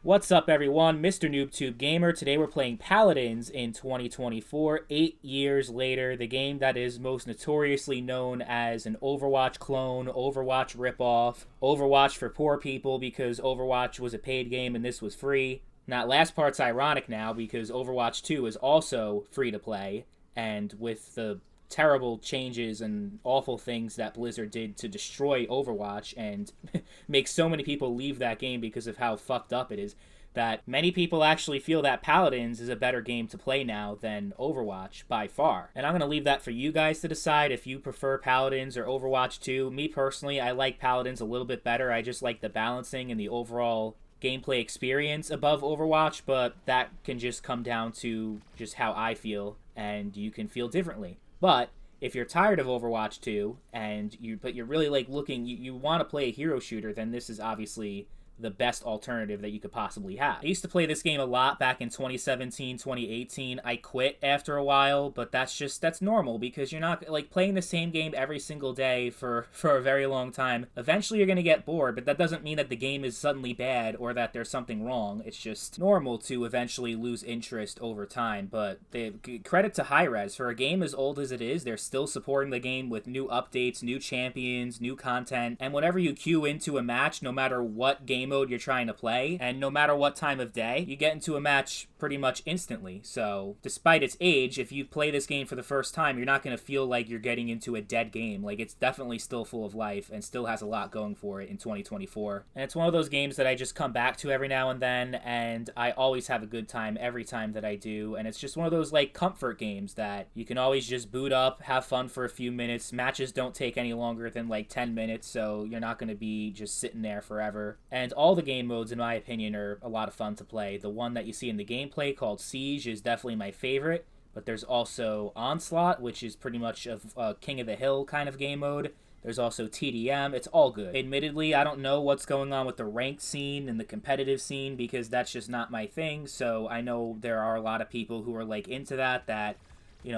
What's up, everyone? Mr. NoobTube Gamer. Today we're playing Paladins in 2024, 8 years later. The game that is most notoriously known as an Overwatch clone, Overwatch ripoff, Overwatch for poor people because Overwatch was a paid game and this was free. That last part's ironic now because Overwatch 2 is also free to play, and with the terrible changes and awful things that Blizzard did to destroy Overwatch and make so many people leave that game because of how fucked up it is, that many people actually feel that Paladins is a better game to play now than Overwatch by far. And I'm going to leave that for you guys to decide if you prefer Paladins or Overwatch 2. Me personally, I like Paladins a little bit better. I just like the balancing and the overall gameplay experience above Overwatch, but that can just come down to just how I feel, and you can feel differently. But if you're tired of Overwatch 2 and you're really like looking, you want to play a hero shooter, then this is obviously the best alternative that you could possibly have. I used to play this game a lot back in 2017, 2018. I quit after a while, but that's normal because you're not like playing the same game every single day for a very long time. Eventually you're going to get bored, but that doesn't mean that the game is suddenly bad or that there's something wrong. It's just normal to eventually lose interest over time. But credit to Hi-Rez. For a game as old as it is, they're still supporting the game with new updates, new champions, new content, and whenever you queue into a match, no matter what game mode you're trying to play, and no matter what time of day, you get into a match pretty much instantly. So despite its age, if you play this game for the first time, you're not going to feel like you're getting into a dead game. Like, it's definitely still full of life and still has a lot going for it in 2024. And it's one of those games that I just come back to every now and then, and I always have a good time every time that I do. And it's just one of those like comfort games that you can always just boot up, have fun for a few minutes. Matches don't take any longer than like 10 minutes, so you're not going to be just sitting there forever. And all the game modes, in my opinion, are a lot of fun to play. The one that you see in the gameplay called Siege is definitely my favorite, but there's also Onslaught, which is pretty much a King of the Hill kind of game mode. There's also TDM. It's all good. Admittedly, I don't know what's going on with the ranked scene and the competitive scene because that's just not my thing, so I know there are a lot of people who are like into that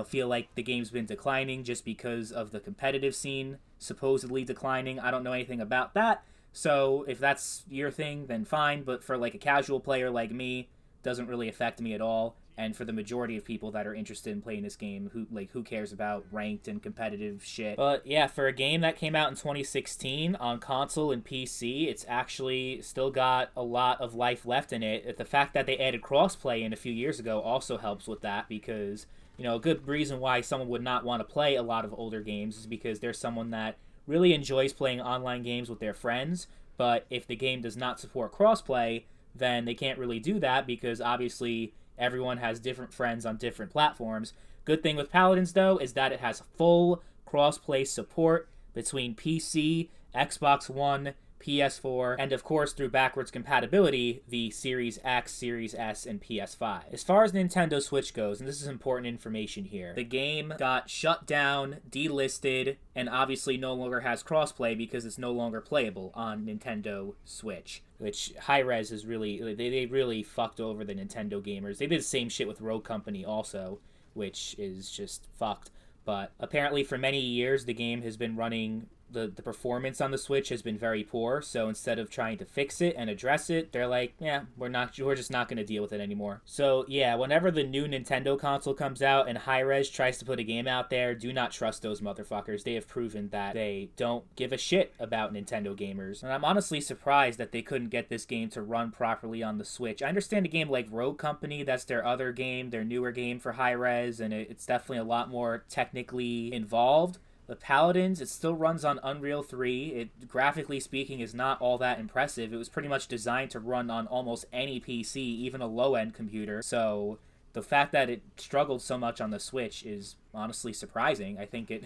feel like the game's been declining just because of the competitive scene supposedly declining. I don't know anything about that. So if that's your thing, then fine. But for like a casual player like me, doesn't really affect me at all. And for the majority of people that are interested in playing this game, who cares about ranked and competitive shit? But yeah, for a game that came out in 2016 on console and PC, it's actually still got a lot of life left in it. The fact that they added crossplay in a few years ago also helps with that because, a good reason why someone would not want to play a lot of older games is because there's someone that really enjoys playing online games with their friends, but if the game does not support crossplay, then they can't really do that because obviously everyone has different friends on different platforms. Good thing with Paladins, though, is that it has full crossplay support between PC, Xbox One, PS4, and of course through backwards compatibility, the Series X, Series S, and PS5. As far as Nintendo Switch goes, and this is important information here, the game got shut down, delisted, and obviously no longer has crossplay because it's no longer playable on Nintendo Switch. Which Hi-Rez is really, they really fucked over the Nintendo gamers. They did the same shit with Rogue Company also, which is just fucked. But apparently for many years the game has been running, the performance on the Switch has been very poor, so instead of trying to fix it and address it, they're like, yeah, we're just not going to deal with it anymore. So yeah, whenever the new Nintendo console comes out and Hi-Rez tries to put a game out there, do not trust those motherfuckers. They have proven that they don't give a shit about Nintendo gamers. And I'm honestly surprised that they couldn't get this game to run properly on the Switch. I understand a game like Rogue Company, that's their other game, their newer game for Hi-Rez, and it's definitely a lot more technically involved. The Paladins, it still runs on Unreal 3. It, graphically speaking, is not all that impressive. It was pretty much designed to run on almost any PC, even a low-end computer. So the fact that it struggled so much on the Switch is honestly surprising. I think it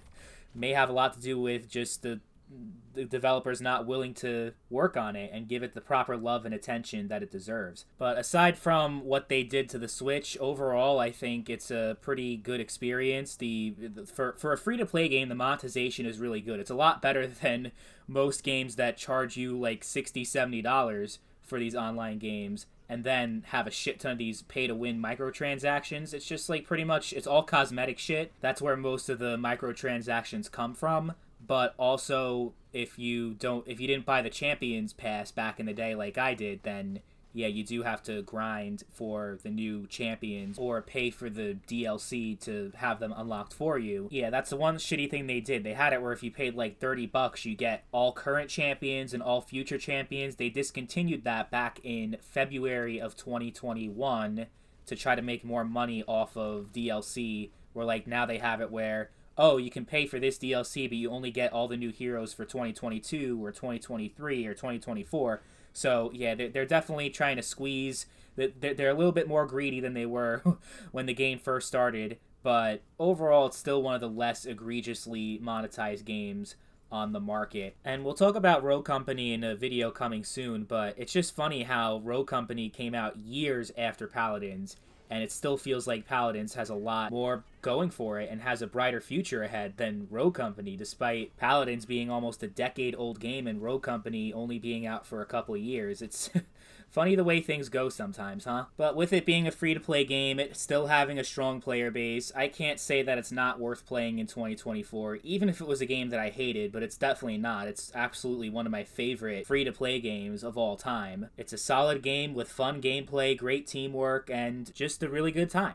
may have a lot to do with just the developers not willing to work on it and give it the proper love and attention that it deserves. But aside from what they did to the Switch, overall I think it's a pretty good experience. For a free-to-play game, the monetization is really good. It's a lot better than most games that charge you like $60, $70 for these online games and then have a shit ton of these pay-to-win microtransactions. It's just like pretty much, it's all cosmetic shit. That's where most of the microtransactions come from. But also, if you didn't buy the Champions Pass back in the day like I did, then yeah, you do have to grind for the new champions or pay for the DLC to have them unlocked for you. Yeah, that's the one shitty thing they did. They had it where if you paid like $30, you get all current champions and all future champions. They discontinued that back in February of 2021 to try to make more money off of DLC, where like now they have it where, oh, you can pay for this DLC, but you only get all the new heroes for 2022 or 2023 or 2024. So yeah, they're definitely trying to squeeze. They're a little bit more greedy than they were when the game first started, but overall, it's still one of the less egregiously monetized games on the market. And we'll talk about Rogue Company in a video coming soon, but it's just funny how Rogue Company came out years after Paladins, and it still feels like Paladins has a lot more going for it and has a brighter future ahead than Rogue Company, despite Paladins being almost a decade-old game and Rogue Company only being out for a couple of years. It's funny the way things go sometimes, huh? But with it being a free-to-play game, it still having a strong player base, I can't say that it's not worth playing in 2024, even if it was a game that I hated, but it's definitely not. It's absolutely one of my favorite free-to-play games of all time. It's a solid game with fun gameplay, great teamwork, and just a really good time.